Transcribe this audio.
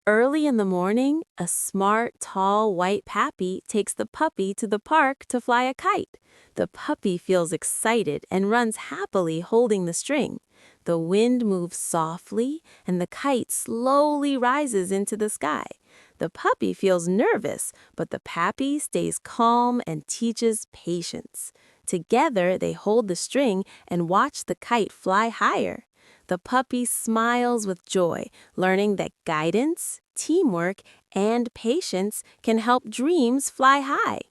Early in the morning, a smart, tall, white Pappy takes the puppy to the park to fly a kite. The puppy feels excited and runs happily holding the string. The wind moves softly, and the kite slowly rises into the sky. The puppy feels nervous, but the Pappy stays calm and teaches patience. Together, they hold the string and watch the kite fly higher. The puppy smiles with joy, learning that guidance, teamwork, and patience can help dreams fly high.